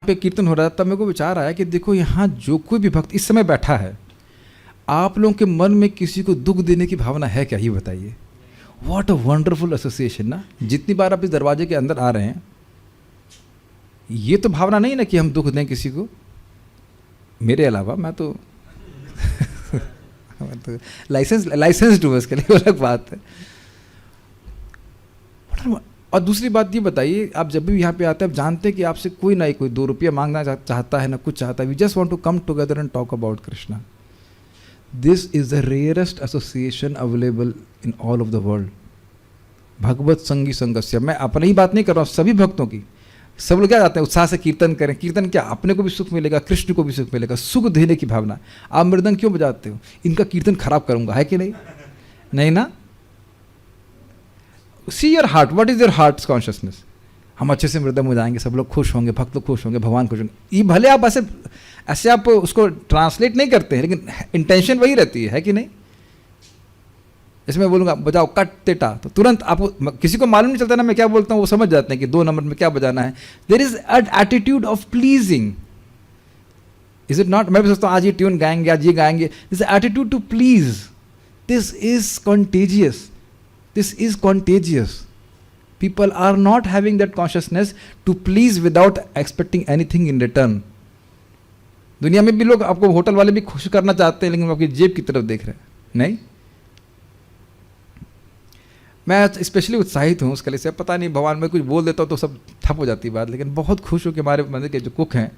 पे कीर्तन हो रहा था, तब मेरे को विचार आया कि देखो यहाँ जो कोई भी भक्त इस समय बैठा है, आप लोगों के मन में किसी को दुख देने की भावना है क्या, ये बताइए। व्हाट अ वंडरफुल एसोसिएशन ना। जितनी बार आप इस दरवाजे के अंदर आ रहे हैं, ये तो भावना नहीं ना कि हम दुख दें किसी को, मेरे अलावा। मैं तो लाइसेंस हूँ इसके लिए, अलग बात है। और दूसरी बात ये बताइए, आप जब भी यहाँ पे आते हैं, आप जानते हैं कि आपसे कोई ना कोई 2 रुपया मांगना चाहता है, ना कुछ चाहता है। We just want to come together and talk about Krishna. This is the rarest association available in all of the world. भगवत संगी संगस्य। मैं अपनी ही बात नहीं कर रहा हूँ, सभी भक्तों की। सब लोग क्या चाहते हैं, उत्साह से कीर्तन करें। कीर्तन क्या, अपने को भी सुख मिलेगा, कृष्ण को भी सुख मिलेगा, सुख देने की भावना। आप मृदंग क्यों बजाते हो, इनका कीर्तन खराब करूंगा, है कि नहीं? नहीं ना। See your heart, what is your hearts consciousness. हम अच्छे से मृदंग बजाएंगे, सब लोग खुश होंगे, भक्त लोग खुश होंगे, भगवान खुश होंगे। ये भले आप ऐसे आप उसको ट्रांसलेट नहीं करते हैं, लेकिन इंटेंशन वही रहती है कि नहीं? इसमें मैं बोलूँगा बजाओ कट तेटा, तो तुरंत आपको, किसी को मालूम नहीं चलता ना मैं क्या बोलता हूँ, वो समझ जाते हैं कि 2 नंबर में क्या बजाना है। There is an attitude of pleasing, is it not? मैं भी सोचता हूँ आज ये ट्यून गाएंगे, आज ये गाएंगे। This attitude to please, this is contagious, this is contagious. People are not having that consciousness to please without expecting anything in return. दुनिया में भी लोग, आपको होटल वाले भी खुश करना चाहते हैं, लेकिन आपकी जेब की तरफ देख रहे हैं। नहीं, मैं स्पेशली उत्साहित हूँ उसके लिए से। पता नहीं, भगवान में कुछ बोल देता हूँ तो सब ठप हो जाती है बात, लेकिन बहुत खुश हूँ कि हमारे मंदिर के जो कुक हैं,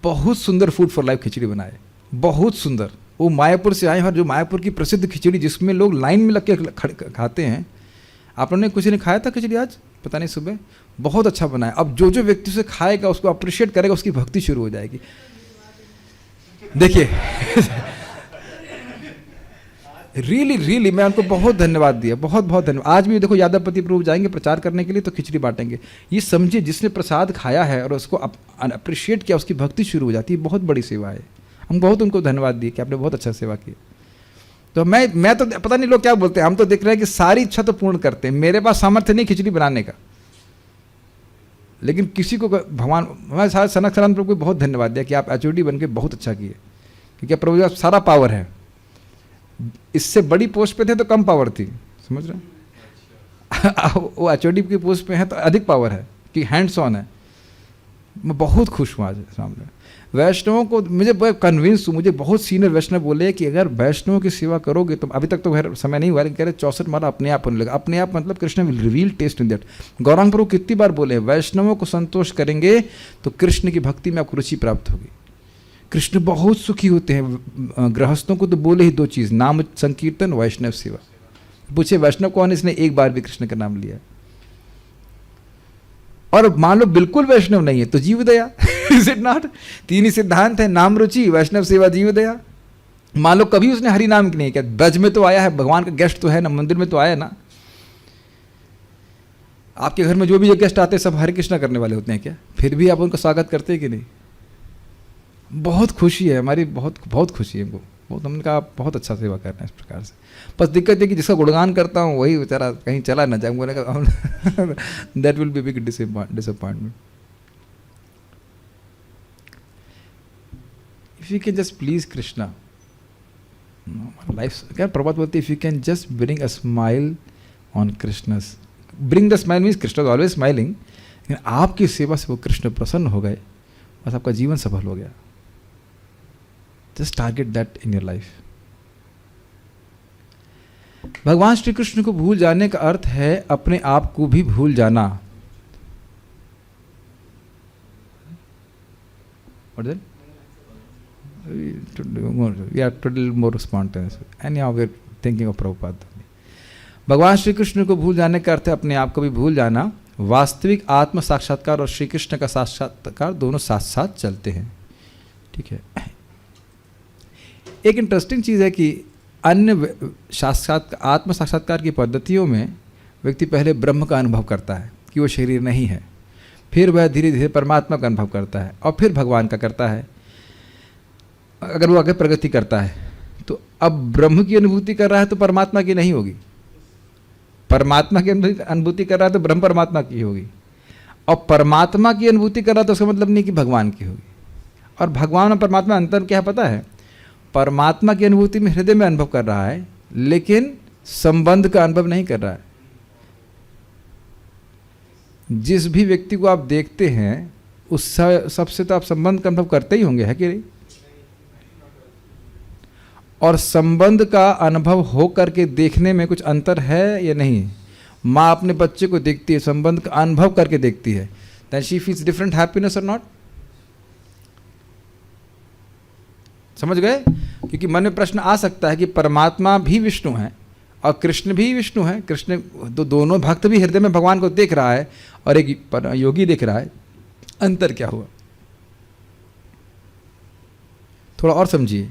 बहुत सुंदर फूड फॉर लाइफ खिचड़ी बनाए, बहुत सुंदर। वो मायापुर से आए हैं, जो मायापुर की प्रसिद्ध खिचड़ी जिसमें लोग लाइन में लग के खाते हैं। आप लोगों ने किसी ने खाया था खिचड़ी आज? पता नहीं, सुबह बहुत अच्छा बनाया। अब जो जो व्यक्ति उसे खाएगा, उसको अप्रिशिएट करेगा, उसकी भक्ति शुरू हो जाएगी। देखिए रियली मैं उनको बहुत धन्यवाद दिया, बहुत बहुत धन्यवाद। आज भी देखो यादवपति प्रभु जाएंगे प्रचार करने के लिए तो खिचड़ी बांटेंगे। ये समझिए, जिसने प्रसाद खाया है और उसको अप्रिशिएट किया, उसकी भक्ति शुरू हो जाती है। बहुत बड़ी सेवा है। हम बहुत उनको धन्यवाद दिए कि आपने बहुत अच्छा सेवा की। तो मैं तो पता नहीं लोग क्या बोलते हैं, हम तो देख रहे हैं कि सारी इच्छा तो पूर्ण करते हैं। मेरे पास सामर्थ्य नहीं खिचड़ी बनाने का, लेकिन किसी को भगवान, मैं सनक सनातन प्रभु को बहुत धन्यवाद दिया कि आप एचओडी बन के बहुत अच्छा किए, क्योंकि प्रभु का सारा पावर है। इससे बड़ी पोस्ट पे थे तो कम पावर थी, समझ रहे हैं? वो एचओडी की पोस्ट पे है तो अधिक पावर है कि हैंड्स ऑन है। मैं बहुत खुश हूँ आज सामने वैष्णवों को। मुझे कन्विंस हूँ, मुझे बहुत सीनियर वैष्णव बोले कि अगर वैष्णवों की सेवा करोगे तो, अभी तक तो खैर समय नहीं हुआ, लेकिन कह रहे 64 माला अपने आप होने लगा। अपने आप मतलब Krishna will reveal test in that. Gaurang Prabhu कितनी बार बोले, वैष्णवों को संतोष करेंगे तो कृष्ण की भक्ति में आपको रुचि प्राप्त होगी। कृष्ण बहुत सुखी होते हैं। गृहस्थों को तो बोले ही 2 चीज़, नाम संकीर्तन, वैष्णव सेवा। पूछे वैष्णव कौन है, इसने एक बार भी कृष्ण का नाम लिया? और मान लो बिल्कुल वैष्णव नहीं है तो जीव दया। Is it not? 3 ही सिद्धांत है, नाम रुचि, वैष्णव सेवा, जीव दया। मान लो कभी उसने हरि नाम की नहीं किया, ब्रज में तो आया है, भगवान का गेस्ट तो है ना, मंदिर में तो आया ना। आपके घर में जो भी जो गेस्ट आते हैं सब हरे कृष्णा करने वाले होते हैं क्या? फिर भी आप उनका स्वागत करते हैं कि नहीं? बहुत खुशी है हमारी, बहुत बहुत खुशी है हमको। बहुत, हमने कहा बहुत अच्छा सेवा कर रहे हैं इस प्रकार से। बस दिक्कत है कि जिसका गुणगान करता हूँ वही बेचारा कहीं चला ना जाए, बोले that will be big disappointment. If you can just please Krishna life, क्या प्रभात बोलते, if you can just bring a smile on Krishna's, bring the smile means Krishna is always smiling, लेकिन आपकी सेवा से वो कृष्ण प्रसन्न हो गए, बस आपका जीवन सफल हो गया। Just target that in your life. भगवान श्री कृष्ण को भूल जाने का अर्थ है अपने आप को भी भूल जाना। What is it? We are totally more spontaneous. Anyhow, we are thinking of Prabhupada. भगवान श्री कृष्ण को भूल जाने का अर्थ है अपने आप को भी भूल जाना। वास्तविक आत्म साक्षात्कार और श्री कृष्ण का साक्षात्कार दोनों साथ साथ चलते हैं। ठीक है। एक इंटरेस्टिंग चीज़ है कि अन्य आत्म साक्षात्कार की पद्धतियों में व्यक्ति पहले ब्रह्म का अनुभव करता है कि वो शरीर नहीं है, फिर वह धीरे धीरे परमात्मा का अनुभव करता है और फिर भगवान का करता है। अगर वो आगे प्रगति करता है तो अब ब्रह्म की अनुभूति कर रहा है तो परमात्मा की नहीं होगी, परमात्मा की अनुभूति कर रहा है तो ब्रह्म परमात्मा की होगी। और परमात्मा की अनुभूति कर रहा तो उसका मतलब नहीं कि भगवान की होगी। और भगवान और परमात्मा अंतर क्या है पता है? परमात्मा की अनुभूति में हृदय में अनुभव कर रहा है, लेकिन संबंध का अनुभव नहीं कर रहा है। जिस भी व्यक्ति को आप देखते हैं उस सबसे तो आप संबंध का अनुभव करते ही होंगे, है कि नहीं? और संबंध का अनुभव हो करके देखने में कुछ अंतर है या नहीं? माँ अपने बच्चे को देखती है, संबंध का अनुभव करके देखती है, then she feels different happiness or not? समझ गए? क्योंकि मन में प्रश्न आ सकता है कि परमात्मा भी विष्णु है और कृष्ण भी विष्णु है। कृष्ण तो दोनों भक्त भी हृदय में भगवान को देख रहा है और एक योगी देख रहा है, अंतर क्या हुआ? थोड़ा और समझिए।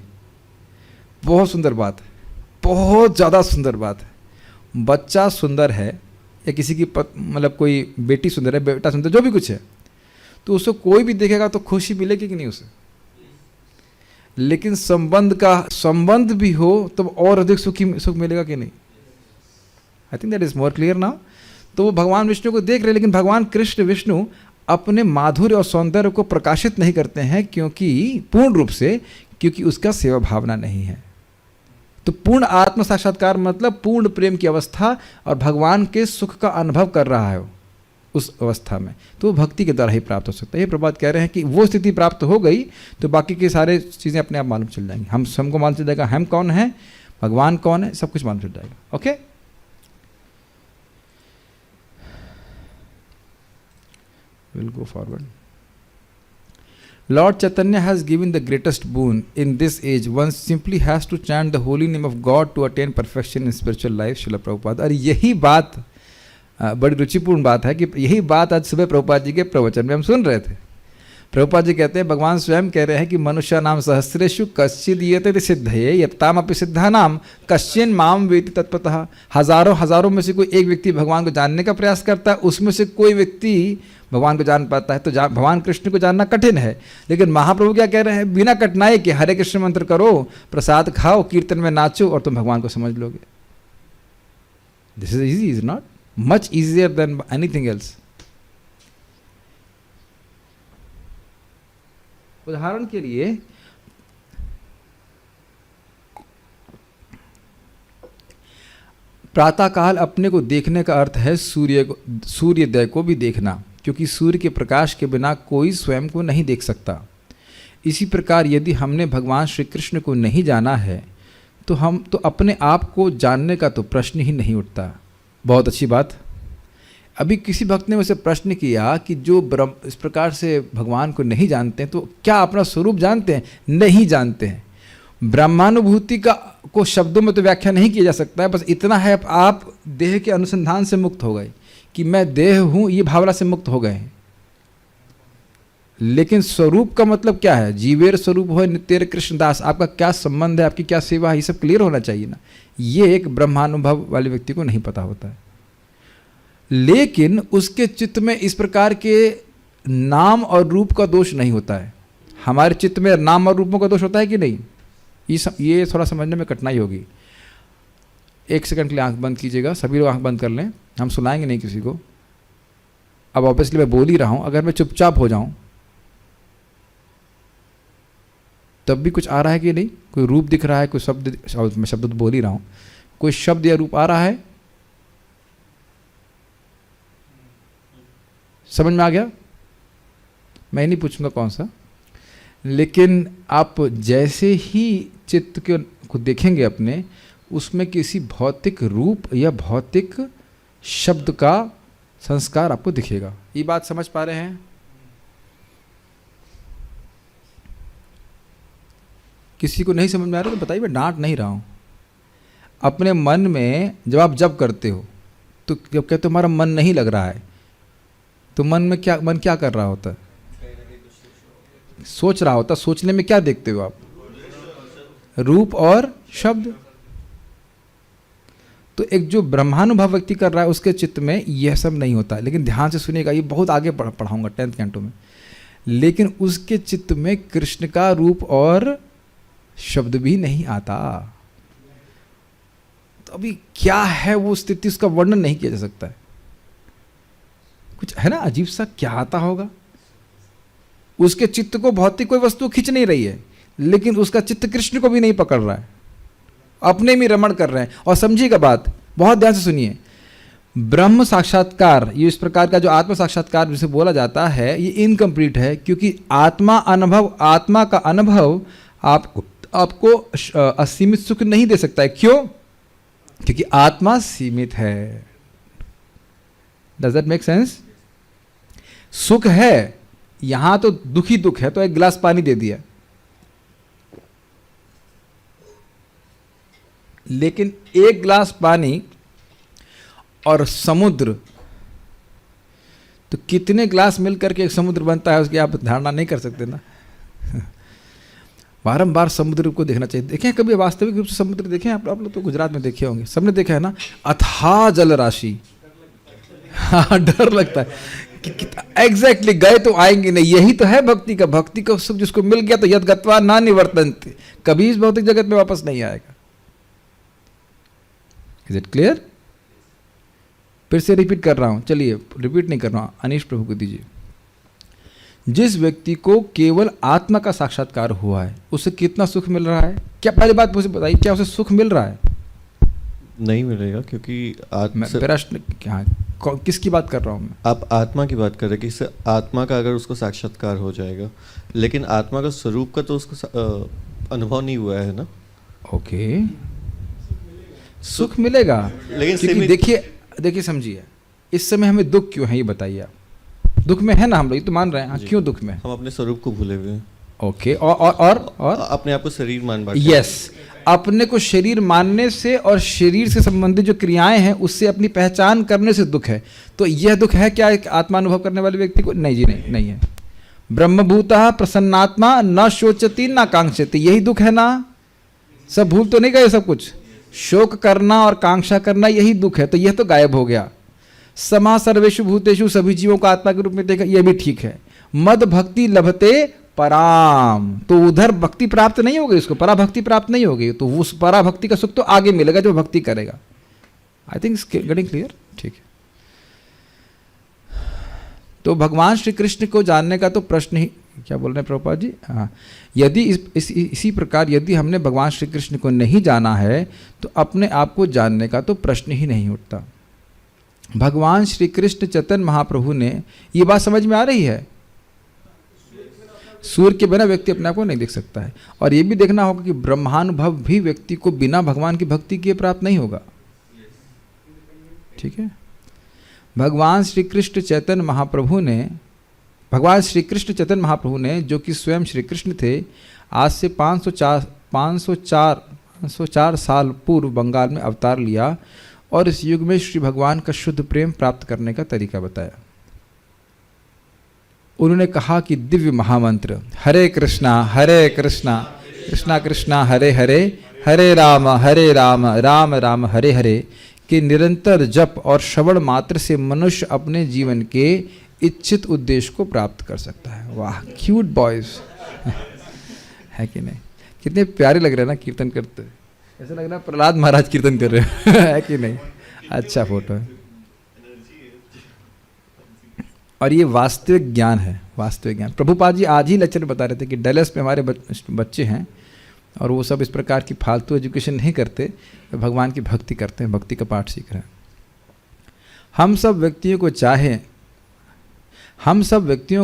बहुत सुंदर बात है, बहुत ज़्यादा सुंदर बात है। बच्चा सुंदर है या किसी की मतलब कोई बेटी सुंदर है, बेटा सुंदर, जो भी कुछ है, तो उसको कोई भी देखेगा तो खुशी मिलेगी कि नहीं उसे? लेकिन संबंध भी हो तो और अधिक सुख मिलेगा कि नहीं? I think that is more clear now. तो वो भगवान विष्णु को देख रहे, लेकिन भगवान कृष्ण विष्णु अपने माधुर्य और सौंदर्य को प्रकाशित नहीं करते हैं, क्योंकि पूर्ण रूप से, क्योंकि उसका सेवा भावना नहीं है। तो पूर्ण आत्म साक्षात्कार मतलब पूर्ण प्रेम की अवस्था, और भगवान के सुख का अनुभव कर रहा है उस अवस्था में, तो भक्ति के द्वारा ही प्राप्त हो सकता है। ये प्रभात कह रहे हैं कि वो स्थिति प्राप्त हो गई तो बाकी की सारे चीज़ें अपने आप मालूम चल जाएंगी। हमको मालूम चल जाएगा हम कौन है, भगवान कौन है, सब कुछ मालूम चल जाएगा। Okay, will go forward. Lord Chaitanya has given the greatest boon in this age. One simply has to chant the holy name of God to attain perfection in spiritual life. Srila Prabhupada. और यही बात बड़ी रुचिपूर्ण बात है कि यही बात आज सुबह प्रभुपाद जी के प्रवचन में हम सुन रहे थे। प्रभुपाद जी कहते हैं, भगवान स्वयं कह रहे हैं कि मनुष्य नाम सहस्रेषु कश्चिद यते सिद्धये यत्ताम अपि सिद्धा नाम कश्चिन माम वेति तत्पतः। हजारों में से कोई एक व्यक्ति भगवान को जानने का प्रयास करता है, उसमें से कोई व्यक्ति भगवान को जान पाता है। तो भगवान कृष्ण को जानना कठिन है, लेकिन महाप्रभु क्या कह रहे हैं? बिना कठिनाई के हरे कृष्ण मंत्र करो, प्रसाद खाओ, कीर्तन में नाचो और तुम भगवान को समझ लोगे। This is easy, is not much easier than anything else. उदाहरण के लिए प्रातःकाल अपने को देखने का अर्थ है सूर्योदय को भी देखना, क्योंकि सूर्य के प्रकाश के बिना कोई स्वयं को नहीं देख सकता। इसी प्रकार यदि हमने भगवान श्री कृष्ण को नहीं जाना है तो हम तो अपने आप को जानने का तो प्रश्न ही नहीं उठता। बहुत अच्छी बात। अभी किसी भक्त ने मुझसे प्रश्न किया कि जो इस प्रकार से भगवान को नहीं जानते हैं तो क्या अपना स्वरूप जानते हैं? नहीं जानते हैं। ब्रह्मानुभूति को शब्दों में तो व्याख्या नहीं किया जा सकता है, बस इतना है आप देह के अनुसंधान से मुक्त हो गए कि मैं देह हूँ, ये भावना से मुक्त हो गए हैं। लेकिन स्वरूप का मतलब क्या है? जीवेर स्वरूप हो नित्य कृष्णदास, आपका क्या संबंध है, आपकी क्या सेवा है, ये सब क्लियर होना चाहिए ना। ये एक ब्रह्मानुभव वाले व्यक्ति को नहीं पता होता है। लेकिन उसके चित्त में इस प्रकार के नाम और रूप का दोष नहीं होता है। हमारे चित्त में नाम और रूपों का दोष होता है कि नहीं? ये थोड़ा समझने में कठिनाई होगी। एक सेकंड के लिए आंख बंद कीजिएगा, सभी लोग आंख बंद कर लें, हम सुनाएंगे नहीं किसी को। अब ऑब्वियसली मैं बोल ही रहा हूं, अगर मैं चुपचाप हो जाऊं तब भी कुछ आ रहा है कि नहीं? कोई रूप दिख रहा है, कोई शब्द, मैं शब्द तो बोल ही रहा हूं, कोई शब्द या रूप आ रहा है? समझ में आ गया? मैं नहीं पूछूंगा कौन सा, लेकिन आप जैसे ही चित्त को देखेंगे अपने, उसमें किसी भौतिक रूप या भौतिक शब्द का संस्कार आपको दिखेगा। ये बात समझ पा रहे हैं? किसी को नहीं समझ में आ रहा तो बताइए, मैं डांट नहीं रहा हूं। अपने मन में जब आप जप करते हो तो जब कहते हो हमारा मन नहीं लग रहा है, तो मन क्या कर रहा होता है? सोच रहा होता। सोचने में क्या देखते हो आप? रूप और शब्द। तो एक जो ब्रह्मानुभव व्यक्ति कर रहा है उसके चित्त में यह सब नहीं होता। लेकिन ध्यान से सुनिएगा, ये बहुत आगे पढ़ाऊंगा 10th कैंटो में। लेकिन उसके चित्त में कृष्ण का रूप और शब्द भी नहीं आता। तो अभी क्या है वो स्थिति, उसका वर्णन नहीं किया जा सकता है। कुछ है ना अजीब सा, क्या आता होगा? उसके चित्त को भौतिक कोई वस्तु खींच नहीं रही है, लेकिन उसका चित्त कृष्ण को भी नहीं पकड़ रहा है, अपने में रमण कर रहे हैं। और समझिएगा बात, बहुत ध्यान से सुनिए, ब्रह्म साक्षात्कार, ये इस प्रकार का जो आत्म साक्षात्कार जिसे बोला जाता है, ये इनकम्प्लीट है, क्योंकि आत्मा का अनुभव आपको असीमित सुख नहीं दे सकता है। क्यों? क्योंकि आत्मा सीमित है। Does that make sense? सुख है, यहां तो दुखी दुख है, तो एक गिलास पानी दे दिया, लेकिन एक गिलास पानी और समुद्र, तो कितने गिलास मिलकर के एक समुद्र बनता है, उसकी आप धारणा नहीं कर सकते ना। बारंबार समुद्र को देखना चाहिए। देखें कभी वास्तविक रूप से समुद्र देखें आप लोग तो गुजरात में देखे होंगे, सबने देखा है ना, अथाह जल राशि। हाँ, डर लगता है कि एग्जैक्टली गए तो आएंगे नहीं। यही तो है भक्ति का, भक्ति का सुख जिसको मिल गया तो यद गत्वा ना निवर्तन्ते, कभी इस भौतिक जगत में वापस नहीं आएगा। Is it clear? फिर से रिपीट कर रहा हूं, चलिए रिपीट नहीं कर रहा हूं, अनीश प्रभु को दीजिए। जिस व्यक्ति को केवल आत्मा का साक्षात्कार हुआ है, उसे कितना सुख मिल रहा है? क्या पहली बात मुझे बताइए, क्या उसे सुख मिल रहा है? नहीं मिलेगा, क्योंकि प्रश्न क्या, किसकी बात कर रहा हूं मैं? आप आत्मा की बात कर रहे हैं कि आत्मा का अगर उसको साक्षात्कार हो जाएगा, लेकिन आत्मा का स्वरूप का तो उसको अनुभव नहीं हुआ है ना। ओके, सुख मिलेगा, लेकिन देखिए समझिए, इस समय हमें दुख क्यों है ये बताइए आप। दुख में है ना हम लोग, ये तो मान रहे हैं। हाँ, क्यों दुख में? हम अपने स्वरूप को भूले हुए हैं। ओके, और अपने आप को शरीर मान बैठे। यस, अपने को शरीर मानने से और शरीर से संबंधित जो क्रियाएं हैं उससे अपनी पहचान करने से दुख है। तो यह दुख है क्या एक आत्मानुभव करने वाले व्यक्ति को? नहीं जी, नहीं है। ब्रह्मभूतः प्रसन्नात्मा न शोचति न कांक्षति, यही दुख है ना। सब भूल तो नहीं गए सब कुछ, शोक करना और कांक्षा करना यही दुख है, तो यह तो गायब हो गया। समा सर्वेषु भूतेषु, सभी जीवों को आत्मा के रूप में देखा, यह भी ठीक है। मद भक्ति लभते पराम, तो उधर भक्ति प्राप्त नहीं होगी, उसको पराभक्ति प्राप्त नहीं होगी, तो उस पराभक्ति का सुख तो आगे मिलेगा जो भक्ति करेगा। I think getting clear? ठीक है। तो भगवान श्री कृष्ण को जानने का तो प्रश्न ही, क्या बोल रहे हैं प्रभुपाद जी? हाँ, यदि इसी प्रकार यदि हमने भगवान श्री कृष्ण को नहीं जाना है तो अपने आप को जानने का तो प्रश्न ही नहीं उठता। भगवान श्री कृष्ण चैतन्य महाप्रभु ने, ये बात समझ में आ रही है, सूर्य के बिना व्यक्ति अपने आप को नहीं देख सकता है। और ये भी देखना होगा कि ब्रह्मानुभव भी व्यक्ति को बिना भगवान की भक्ति किए प्राप्त नहीं होगा। ठीक है। भगवान श्री कृष्ण चैतन्य महाप्रभु ने जो कि स्वयं श्री कृष्ण थे, आज से 504 साल पूर्व बंगाल में अवतार लिया और इस युग में श्री भगवान का शुद्ध प्रेम प्राप्त करने का तरीका बताया। उन्होंने कहा कि दिव्य महामंत्र हरे कृष्णा कृष्णा कृष्णा हरे हरे, हरे राम राम राम हरे हरे के निरंतर जप और श्रवण मात्र से मनुष्य अपने जीवन के इच्छित उद्देश्य को प्राप्त कर सकता है। वाह, क्यूट बॉयज है कि नहीं? कितने प्यारे लग रहे हैं ना कीर्तन करते, ऐसा लग रहा है प्रहलाद महाराज कीर्तन कर रहे हैं है कि नहीं? अच्छा फोटो है। और ये वास्तविक ज्ञान है, वास्तविक ज्ञान। प्रभुपाद जी आज ही लेक्चर में बता रहे थे कि डलस में हमारे बच्चे हैं और वो सब इस प्रकार की फालतू एजुकेशन नहीं करते, भगवान की भक्ति करते हैं, भक्ति का पाठ सीख रहे हैं। हम सब व्यक्तियों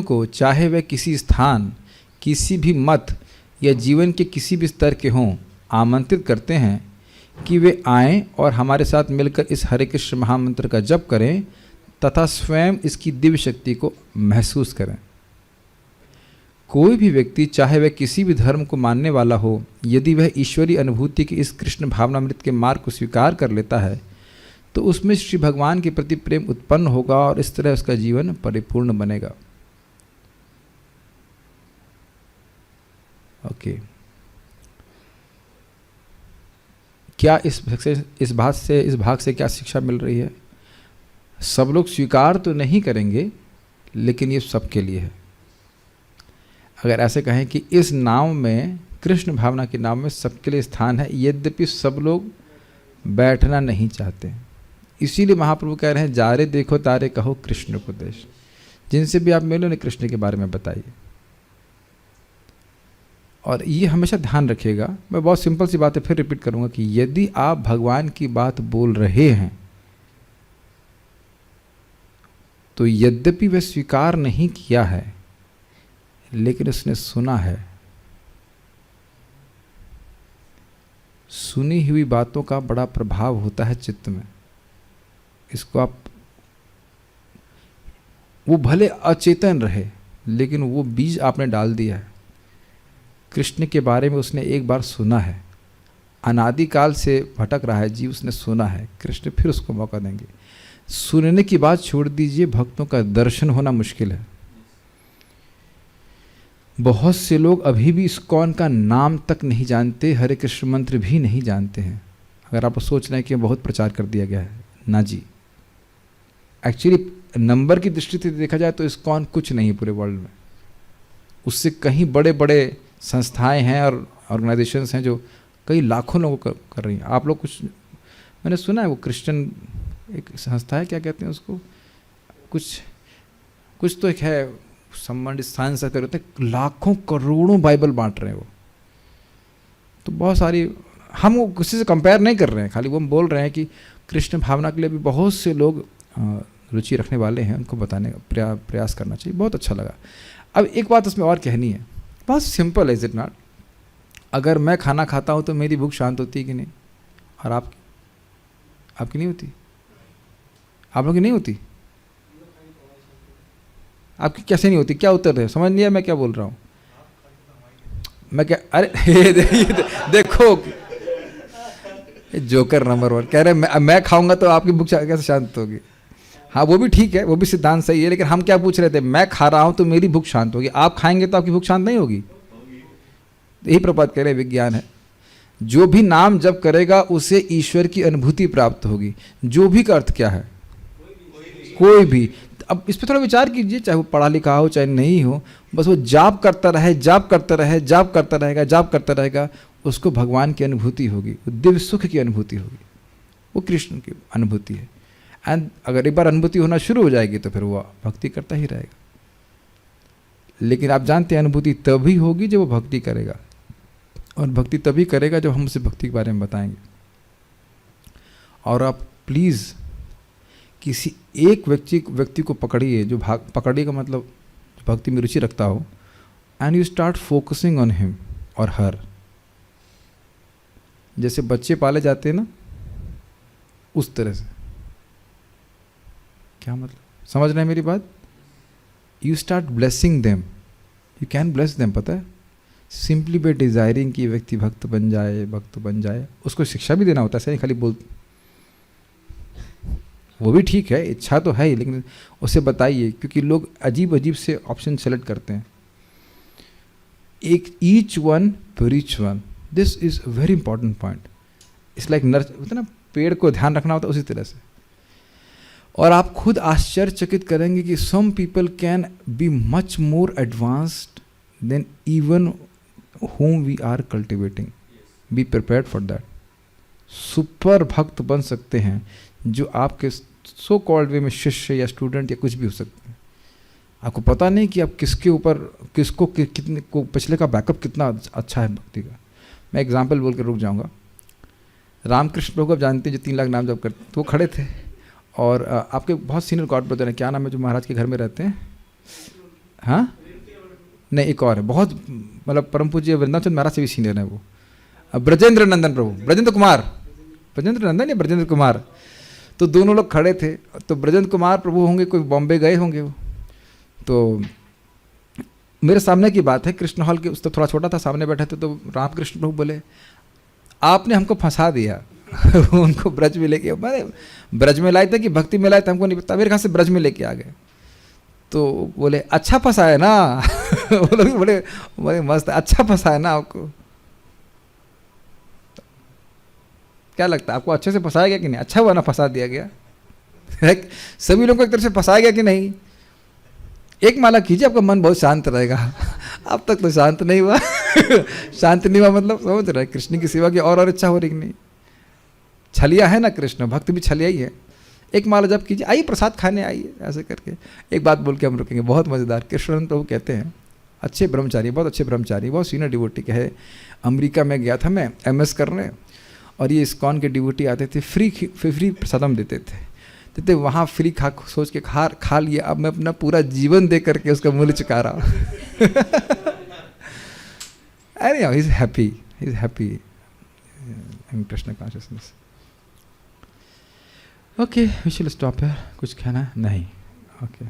को चाहे वह किसी स्थान, किसी भी मत या जीवन के किसी भी स्तर के हों, आमंत्रित करते हैं कि वे आएं और हमारे साथ मिलकर इस हरे कृष्ण महामंत्र का जप करें तथा स्वयं इसकी दिव्य शक्ति को महसूस करें। कोई भी व्यक्ति चाहे वह किसी भी धर्म को मानने वाला हो, यदि वह ईश्वरीय अनुभूति के इस कृष्ण भावनामृत के मार्ग को स्वीकार कर लेता है तो उसमें श्री भगवान के प्रति प्रेम उत्पन्न होगा और इस तरह उसका जीवन परिपूर्ण बनेगा। ओके, क्या इस भाग से क्या शिक्षा मिल रही है? सब लोग स्वीकार तो नहीं करेंगे, लेकिन ये सबके लिए है। अगर ऐसे कहें कि इस नाव में, कृष्ण भावना के नाव में सबके लिए स्थान है, यद्यपि सब लोग बैठना नहीं चाहते, इसीलिए महाप्रभु कह रहे हैं, जारे देखो तारे कहो कृष्ण उपदेश। जिनसे भी आप मिलो ने कृष्ण के बारे में बताइए। और ये हमेशा ध्यान रखिएगा, मैं बहुत सिंपल सी बातें फिर रिपीट करूंगा कि यदि आप भगवान की बात बोल रहे हैं तो यद्यपि वह स्वीकार नहीं किया है लेकिन उसने सुना है। सुनी हुई बातों का बड़ा प्रभाव होता है चित्त में। इसको आप, वो भले अचेतन रहे लेकिन वो बीज आपने डाल दिया है। कृष्ण के बारे में उसने एक बार सुना है, अनादिकाल से भटक रहा है जीव, उसने सुना है, कृष्ण फिर उसको मौका देंगे। सुनने की बात छोड़ दीजिए, भक्तों का दर्शन होना मुश्किल है। बहुत से लोग अभी भी इस्कॉन का नाम तक नहीं जानते, हरे कृष्ण मंत्र भी नहीं जानते हैं। अगर आप सोच रहे हैं कि बहुत प्रचार कर दिया गया है, ना जी। एक्चुअली नंबर की दृष्टि से देखा जाए तो इस्कॉन कुछ नहीं पूरे वर्ल्ड में। उससे कहीं बड़े बड़े संस्थाएं हैं और ऑर्गेनाइजेशंस हैं जो कई लाखों लोगों को कर रही हैं। आप लोग कुछ, मैंने सुना है वो क्रिश्चियन एक संस्था है, क्या कहते हैं उसको, कुछ तो एक है संबंधित साइंस से करते हैं, लाखों करोड़ों बाइबल बांट रहे हैं वो। तो बहुत सारी, हम वो किसी से कंपेयर नहीं कर रहे हैं, खाली वो हम बोल रहे हैं कि कृष्ण भावना के लिए भी बहुत से लोग रुचि रखने वाले हैं, उनको बताने का प्रयास करना चाहिए। बहुत अच्छा लगा। अब एक बात उसमें और कहनी है, बहुत सिंपल है, इज इट नॉट? अगर मैं खाना खाता हूँ तो मेरी भूख शांत होती है कि नहीं? और आपकी नहीं होती? आप लोगों की नहीं होती? आपकी कैसे नहीं होती? क्या उत्तर है? समझ नहीं है मैं क्या बोल रहा हूँ? मैं क्या, अरे देखो जोकर नंबर 1 कह रहे मैं खाऊंगा तो आपकी भूख कैसे शांत होगी? हाँ वो भी ठीक है, वो भी सिद्धांत सही है, लेकिन हम क्या पूछ रहे थे, मैं खा रहा हूँ तो मेरी भूख शांत होगी, आप खाएंगे तो आपकी भूख शांत नहीं होगी। यही प्रपात कह रहे, विज्ञान है। जो भी नाम जप करेगा उसे ईश्वर की अनुभूति प्राप्त होगी। जो भी का अर्थ क्या है? कोई भी। अब इस पर थोड़ा विचार कीजिए, चाहे वो पढ़ा लिखा हो चाहे नहीं हो, बस वो जाप करता रहे, जाप करता रहे, जाप करता रहेगा, जाप करता रहेगा, उसको भगवान की अनुभूति होगी, दिव्य सुख की अनुभूति होगी। वो कृष्ण की अनुभूति है। एंड अगर एक बार अनुभूति होना शुरू हो जाएगी तो फिर वो भक्ति करता ही रहेगा। लेकिन आप जानते हैं अनुभूति तभी होगी जब वो भक्ति करेगा, और भक्ति तभी करेगा जब हम उसे भक्ति के बारे में बताएंगे। और आप प्लीज़ किसी एक व्यक्ति को पकड़िए, जो पकड़िए का मतलब भक्ति में रुचि रखता हो, and you start focusing on him और हर। जैसे बच्चे पाले जाते हैं ना, उस तरह से। क्या मतलब, समझ रहे हैं मेरी बात? You start blessing them, you can bless them, पता है, सिंपली बाय डिजायरिंग कि व्यक्ति भक्त बन जाए। उसको शिक्षा भी देना होता है, सही खाली बोल, वो भी ठीक है, इच्छा तो है ही, लेकिन उसे बताइए, क्योंकि लोग अजीब अजीब से ऑप्शन सेलेक्ट करते हैं। एक each one for each one, this is a very important point. It's like nurture, होता है ना, पेड़ को ध्यान रखना होता है, उसी तरह से। और आप खुद आश्चर्यचकित करेंगे कि some people can be much more advanced than even whom we are cultivating. Be prepared for that. Super भक्त बन सकते हैं जो आपके सो कॉल्ड वे में शिष्य या स्टूडेंट या कुछ भी हो सकते हैं। आपको पता नहीं कि आप किसके ऊपर किसको कितने को पिछले का बैकअप कितना अच्छा है भक्ति का। मैं एग्जांपल बोल के रुक जाऊंगा। रामकृष्ण प्रभु आप जानते हैं जो 3 लाख नाम जप करते, तो वो खड़े थे और आपके बहुत सीनियर गॉड ब्रदर हैं, क्या नाम है जो महाराज के घर में रहते हैं? हाँ नहीं, एक और है बहुत, मतलब परम पूज्य वृंदावन महाराज से भी सीनियर है वो, ब्रजेंद्र नंदन प्रभु, ब्रजेंद्र नंदन या ब्रजेंद्र कुमार। तो दोनों लोग खड़े थे। तो ब्रजेंद्र कुमार प्रभु होंगे, कोई बॉम्बे गए होंगे वो। तो मेरे सामने की बात है, कृष्ण हॉल के उस तो थोड़ा छोटा था, सामने बैठे थे। तो रामकृष्ण प्रभु बोले, आपने हमको फंसा दिया। उनको ब्रज में लेके, ब्रज में लाए थे कि भक्ति में लाए थे हमको नहीं पता, मेरे ख्याल से ब्रज में लेके आ गए। तो बोले अच्छा फंसा है ना। वो लोग बड़े मस्त, अच्छा फंसा है ना आपको। क्या लगता है आपको, अच्छे से फंसाया गया कि नहीं? अच्छा हुआ ना फंसा दिया गया। सभी लोगों को एक तरह से फंसाया गया कि नहीं? एक माला कीजिए, आपका मन बहुत शांत रहेगा। अब तक तो शांत नहीं हुआ। शांत नहीं हुआ मतलब समझ रहे, कृष्ण की सेवा की और इच्छा हो रही कि नहीं? छलिया है ना कृष्ण, भक्त भी छलिया ही है। एक माला जप कीजिए, आइए प्रसाद खाने आइए, ऐसे करके एक बात बोल के हम रुकेंगे। बहुत मज़ेदार। कृष्णानंद प्रभु कहते हैं, अच्छे ब्रह्मचारी, बहुत अच्छे ब्रह्मचारी, बहुत सीनियर डिवोटी के है। अमेरिका में गया था मैं MS करने, और ये इस्कॉन के डिवोटी आते थे, फ्री प्रसाद हम देते थे वहाँ फ्री सोच के खा लिया। अब मैं अपना पूरा जीवन दे करके उसका मूल्य चुका रहा हूँ। अरे he is happy in Krishna consciousness. Okay, we shall stop here. कुछ कहना है? नहीं। ओके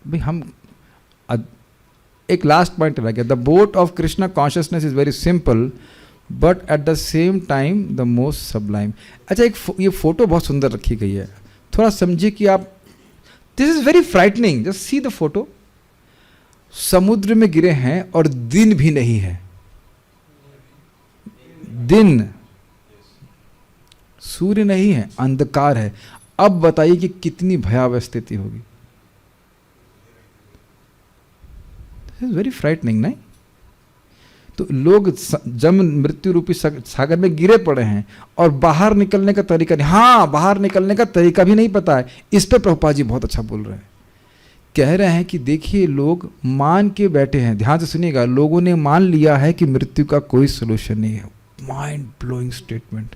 भाई, हम एक लास्ट पॉइंट रह गया। The boat of Krishna consciousness is very simple but at the same time the most Sublime. अच्छा, ये फोटो बहुत सुंदर रखी गई है, थोड़ा समझिए कि आप, this is very frightening, just see the photo. समुद्र में गिरे हैं और दिन भी नहीं है, दिन, सूर्य नहीं है, अंधकार है। अब बताइए कि कितनी भयावह स्थिति होगी। दिस इज वेरी फ्राइटनिंग, नहीं? तो लोग जन्म मृत्यु रूपी सागर में गिरे पड़े हैं और बाहर निकलने का तरीका नहीं, हाँ बाहर निकलने का तरीका भी नहीं पता है। इस पे प्रभुपाद जी बहुत अच्छा बोल रहे हैं। कह रहे हैं कि देखिए, लोग मान के बैठे हैं, ध्यान से सुनिएगा, लोगों ने मान लिया है कि मृत्यु का कोई सोल्यूशन नहीं है। Mind blowing statement,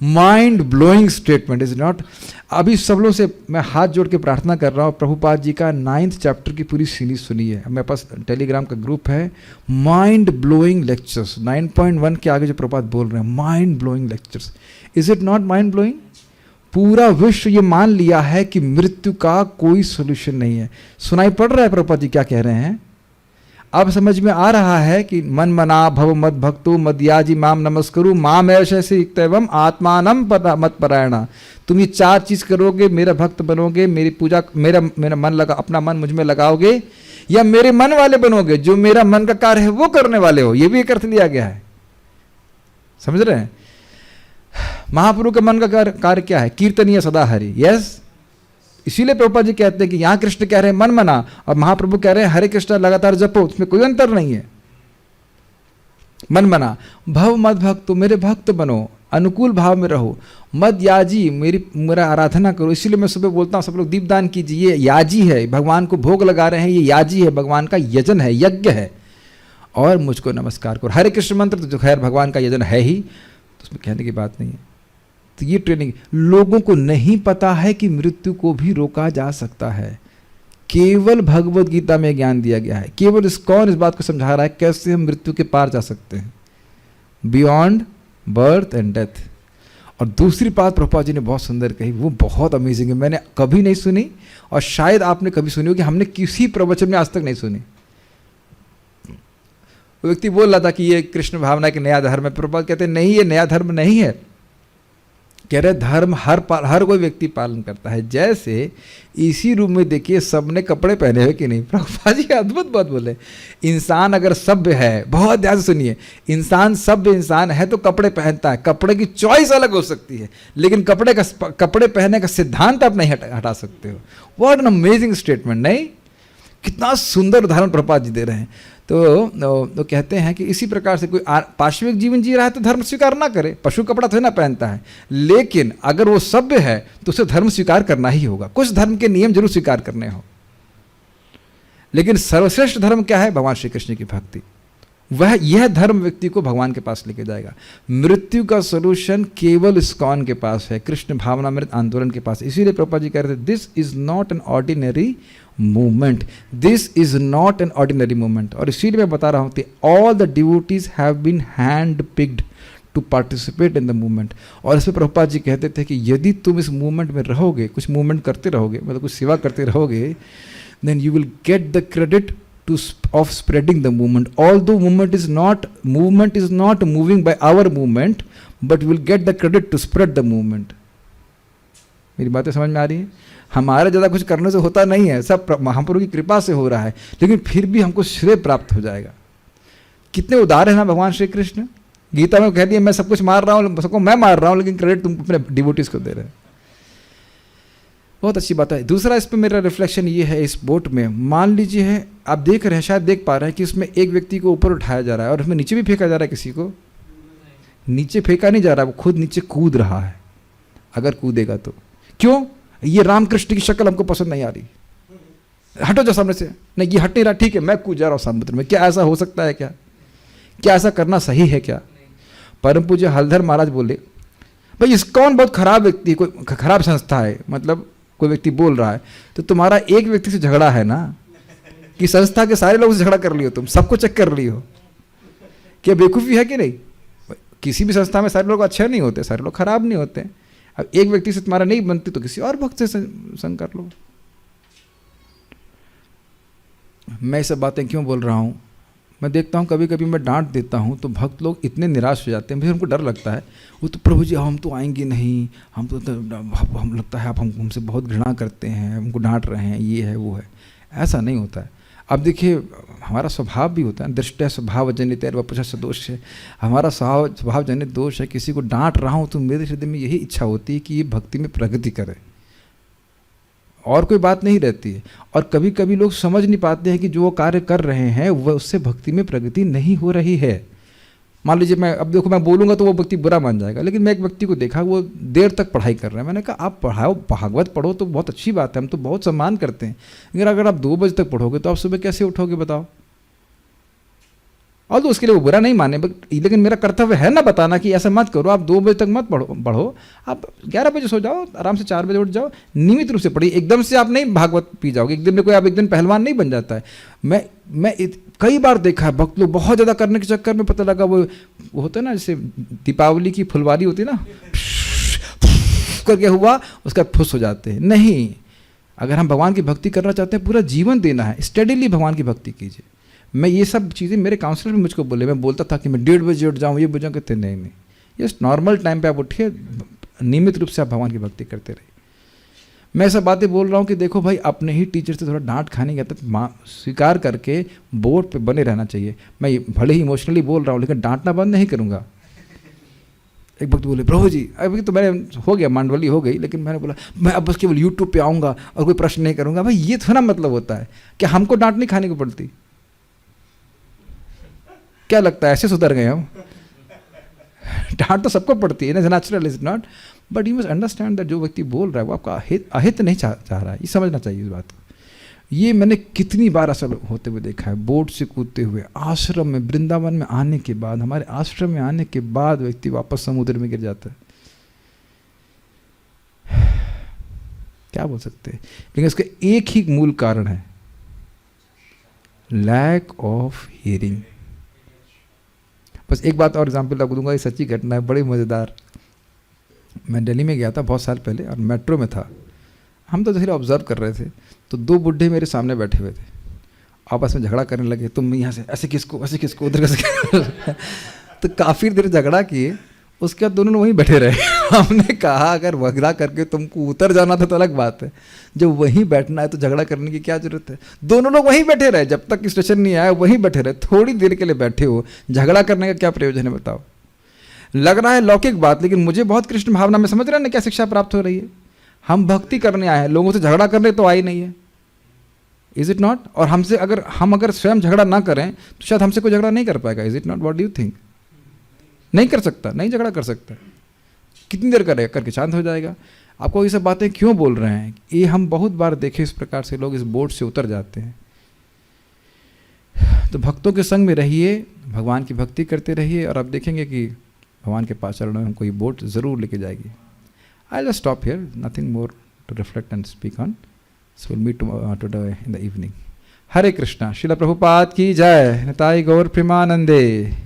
mind blowing statement is not. अभी सब लोगों से मैं हाथ जोड़ के प्रार्थना कर रहा हूँ, प्रभुपाद जी का 9th चैप्टर की पूरी सीरीज सुनिए। मेरे पास टेलीग्राम का ग्रुप है, माइंड ब्लोइंग लेक्चर्स 9.1 के आगे जो प्रभुपाद बोल रहे हैं, mind blowing lectures. Is it not mind blowing? पूरा विश्व ये मान लिया है कि मृत्यु का कोई सोल्यूशन नहीं है। सुनाई पड़ रहा है प्रभुपाद जी क्या कह रहे हैं? अब समझ में आ रहा है कि मन मना भव मद भक्तो मदयाजी माम नमस्करु माम ऐसे इक्तवम आत्मानम मत परायणा। तुम ये 4 चीज करोगे, मेरा भक्त बनोगे, मेरी पूजा, मेरा मन लगा, अपना मन मुझ में लगाओगे, या मेरे मन वाले बनोगे, जो मेरा मन का कार्य है वो करने वाले हो। ये भी एक अर्थ लिया गया है, समझ रहे हैं? महाप्रभु के मन का कार्य क्या है? कीर्तनीय सदा हरि। यस, इसीलिए प्रभुपाद जी कहते हैं कि यहां कृष्ण कह रहे हैं मन मना, और महाप्रभु कह रहे हैं हरे कृष्ण लगातार जपो, उसमें कोई अंतर नहीं है। मन मना, भव मद भक्तो, मेरे भक्त बनो, अनुकूल भाव में रहो, मद याजी, मेरा आराधना करो। इसीलिए मैं सुबह बोलता हूँ सब लोग दीपदान कीजिए, ये याजी है, भगवान को भोग लगा रहे हैं, ये याजी है, भगवान का यजन है, यज्ञ है, और मुझको नमस्कार करो। हरे कृष्ण मंत्र तो जो खैर भगवान का यजन है ही, तो उसमें कहने की बात नहीं है। तो ये ट्रेनिंग, लोगों को नहीं पता है कि मृत्यु को भी रोका जा सकता है। केवल भगवत गीता में ज्ञान दिया गया है, केवल इस्कॉन इस बात को समझा रहा है कैसे हम मृत्यु के पार जा सकते हैं, बियॉन्ड बर्थ एंड डेथ। और दूसरी बात प्रभुपाद जी ने बहुत सुंदर कही, वो बहुत अमेजिंग है, मैंने कभी नहीं सुनी, और शायद आपने कभी सुनी हो कि हमने किसी प्रवचन में आज तक नहीं सुनी। वो व्यक्ति बोल रहा था कि ये कृष्ण भावना के नया धर्म है। प्रभुपाद कहते हैं नहीं, ये नया धर्म नहीं है। कह रहे धर्म हर कोई व्यक्ति पालन करता है। जैसे इसी रूम में देखिए सबने कपड़े पहने हुए कि नहीं? प्रभुपाद जी अद्भुत बात बोले, इंसान अगर सभ्य है, बहुत ध्यान से सुनिए, इंसान सभ्य इंसान है तो कपड़े पहनता है। कपड़े की चॉइस अलग हो सकती है, लेकिन कपड़े पहनने का सिद्धांत आप नहीं हटा सकते हो। व्हाट एन अमेजिंग स्टेटमेंट, नहीं? कितना सुंदर उदाहरण प्रभुपाद जी दे रहे हैं। तो कहते हैं कि इसी प्रकार से कोई पार्श्विक जीवन जी रहा है तो धर्म स्वीकार ना करे। पशु कपड़ा तो ना पहनता है, लेकिन अगर वो सभ्य है तो उसे धर्म स्वीकार करना ही होगा। कुछ धर्म के नियम जरूर स्वीकार करने हो, लेकिन सर्वश्रेष्ठ धर्म क्या है? भगवान श्री कृष्ण की भक्ति। यह धर्म व्यक्ति को भगवान के पास लेके जाएगा। मृत्यु का सोल्यूशन केवल इस्कॉन के पास है, कृष्ण भावनामृत आंदोलन के पास। इसीलिए प्रभुपाद जी कह रहे थे, this is not an ordinary movement, this is not an ordinary movement. और इसीलिए मैं बता रहा हूँ कि all the devotees have been hand picked to participate in the movement. और इसमें प्रभुपाद जी कहते थे कि यदि तुम इस मूवमेंट में रहोगे, कुछ मूवमेंट करते रहोगे, मतलब कुछ सेवा करते रहोगे, then you will get the credit of spreading the movement. Although movement is not moving by our movement, but we will get the credit to spread the movement. मेरी बातें समझ में आ रही है? हमारा ज़्यादा कुछ करने से होता नहीं है, सब महाप्रभु की कृपा से हो रहा है, लेकिन फिर भी हमको श्रेय प्राप्त हो जाएगा। कितने उदार है ना भगवान श्री कृष्ण। गीता में कह दिया मैं सब कुछ मार रहा हूँ, सबको मैं मार रहा हूँ, लेकिन क्रेडिट तुम अपने डिवोटीज को दे रहे हैं। बहुत अच्छी बात है। दूसरा इस पर मेरा रिफ्लेक्शन ये है, इस बोट में मान लीजिए है, आप देख रहे हैं, शायद देख पा रहे हैं कि उसमें एक व्यक्ति को ऊपर उठाया जा रहा है और उसमें नीचे भी फेंका जा रहा है किसी को। नीचे फेंका नहीं जा रहा, वो खुद नीचे कूद रहा है, अगर कूदेगा तो। क्यों? ये रामकृष्ण की शक्ल हमको पसंद नहीं आ रही, हटो जा सामने से। नहीं, ये हट नहीं रहा, ठीक है मैं कूद जा रहा हूँ समुद्र में। क्या ऐसा हो सकता है? क्या ऐसा करना सही है क्या? परम पूज्य हलधर महाराज बोले, भाई इस्कॉन बहुत खराब व्यक्ति, कोई खराब संस्था है, मतलब कोई व्यक्ति बोल रहा है तो तुम्हारा एक व्यक्ति से झगड़ा है ना, कि संस्था के सारे लोग से झगड़ा कर लियो, तुम सबको चेक कर लियो? क्या बेवकूफ़ी है कि नहीं? किसी भी संस्था में सारे लोग अच्छे नहीं होते, सारे लोग खराब नहीं होते। अब एक व्यक्ति से तुम्हारा नहीं बनती तो किसी और भक्त से संग कर लो। मैं ये सब बातें क्यों बोल रहा हूँ? मैं देखता हूँ कभी कभी मैं डांट देता हूँ तो भक्त लोग इतने निराश हो जाते हैं, मुझे उनको डर लगता है। वो तो प्रभु जी हम तो आएंगे नहीं, हम तो हम लगता है आप हमसे बहुत घृणा करते हैं, हमको डांट रहे हैं, ये है वो है। ऐसा नहीं होता है। अब देखिए हमारा स्वभाव भी होता है, दृष्टया स्वभाव जनित वपुषा सदोष है, हमारा स्वभाव जनित दोष है। किसी को डांट रहा हूँ तो मेरे हृदय में यही इच्छा होती है कि ये भक्ति में प्रगति करे, और कोई बात नहीं रहती है। और कभी कभी लोग समझ नहीं पाते हैं कि जो वो कार्य कर रहे हैं वह उससे भक्ति में प्रगति नहीं हो रही है। मान लीजिए मैं अब देखो मैं बोलूँगा तो वो व्यक्ति बुरा मान जाएगा, लेकिन मैं एक व्यक्ति को देखा वो देर तक पढ़ाई कर रहा है। मैंने कहा आप पढ़ाओ, भागवत पढ़ो तो बहुत अच्छी बात है, हम तो बहुत सम्मान करते हैं, लेकिन अगर आप 2 बजे तक पढ़ोगे तो आप सुबह कैसे उठोगे बताओ? और तो उसके लिए वो बुरा नहीं माने, लेकिन मेरा कर्तव्य है ना बताना कि ऐसा मत करो, आप 2 बजे तक मत पढ़ो, आप 11 बजे सो जाओ, आराम से 4 बजे उठ जाओ, नियमित रूप से पढ़िए। एकदम से आप नहीं भागवत पी जाओगे, एक दिन में कोई आप एक दिन पहलवान नहीं बन जाता है। मैं कई बार देखा है भक्त लोग बहुत ज़्यादा करने के चक्कर में पता लगा वो होता है ना, जैसे दीपावली की फुलवारी होती है ना, करके हुआ उसका फुस हो जाते हैं। नहीं, अगर हम भगवान की भक्ति करना चाहते हैं पूरा जीवन देना है, स्टडीली भगवान की भक्ति कीजिए। मैं ये सब चीज़ें मेरे काउंसलर भी मुझको बोले, मैं बोलता था कि मैं 1:30 बजे उठ जाऊँ, ये बुझाऊँ, कहते नहीं, ये नॉर्मल टाइम पे आप उठिए, नियमित रूप से आप भगवान की भक्ति करते रहिए। मैं सब बातें बोल रहा हूँ कि देखो भाई अपने ही टीचर से थोड़ा डांट खाने गया तो स्वीकार करके बोर्ड पे बने रहना चाहिए। मैं भले ही इमोशनली बोल रहा हूँ लेकिन डांटना बंद नहीं करूँगा। एक भक्त बोले प्रभु जी, अभी तो मैंने हो गया मांडवली हो गई, लेकिन मैंने बोला मैं अब बस केवल यूट्यूब पे आऊँगा और कोई प्रश्न नहीं करूँगा। भाई ये थोड़ा मतलब होता है कि हमको डांट नहीं खाने को पड़ती? क्या लगता है ऐसे सुधर गए हम? डांट तो सबको पड़ती है ना, natural is not, but you must understand that जो व्यक्ति बोल रहा है वो आपका अहित नहीं चाह रहा है, ये समझना चाहिए इस बात को। ये मैंने कितनी बार असल होते हुए देखा है, बोट से कूदते हुए आश्रम में, वृंदावन में आने के बाद, हमारे आश्रम में आने के बाद व्यक्ति वापस समुद्र में गिर जाता है। क्या बोल सकते हैं? लेकिन इसका एक ही मूल कारण है, लैक ऑफ हियरिंग। बस एक बात और एग्जाम्पल आपको दूंगा, ये सच्ची घटना है, बड़ी मज़ेदार। मैं दिल्ली में गया था बहुत साल पहले और मेट्रो में था, हम तो जैसे ऑब्जर्व कर रहे थे तो 2 बुढ़े मेरे सामने बैठे हुए थे, आपस में झगड़ा करने लगे, तुम यहाँ से ऐसे किसको उधर कैसे तो काफ़ी देर झगड़ा किए, उसके बाद दोनों वहीं बैठे रहे। हमने कहा अगर झगड़ा करके तुमको उतर जाना था तो अलग बात है, जब वहीं बैठना है तो झगड़ा करने की क्या जरूरत है? दोनों लोग वहीं बैठे रहे, जब तक स्टेशन नहीं आया वहीं बैठे रहे। थोड़ी देर के लिए बैठे हो, झगड़ा करने का क्या प्रयोजन है बताओ? लग रहा है लौकिक बात, लेकिन मुझे बहुत कृष्ण भावना में समझ रहे हैं ना क्या शिक्षा प्राप्त हो रही है। हम भक्ति करने आए हैं, लोगों से झगड़ा करने तो आए नहीं है, इज इट नॉट? और हमसे अगर स्वयं झगड़ा ना करें तो शायद हमसे कोई झगड़ा नहीं कर पाएगा। Is it not? What do you think? नहीं कर सकता, नहीं झगड़ा कर सकता, कितनी देर करेगा, करके शांत हो जाएगा। आपको ये सब बातें क्यों बोल रहे हैं? ये हम बहुत बार देखे इस प्रकार से लोग इस बोट से उतर जाते हैं। तो भक्तों के संग में रहिए, भगवान की भक्ति करते रहिए और आप देखेंगे कि भगवान के पास चरणों में हमको ये बोट ज़रूर लेके जाएगी। I just stop here, nothing more to reflect and speak on, so will meet today in the evening. Hare Krishna. Srila Prabhupada की जय। निताई गौर प्रेमानंदे।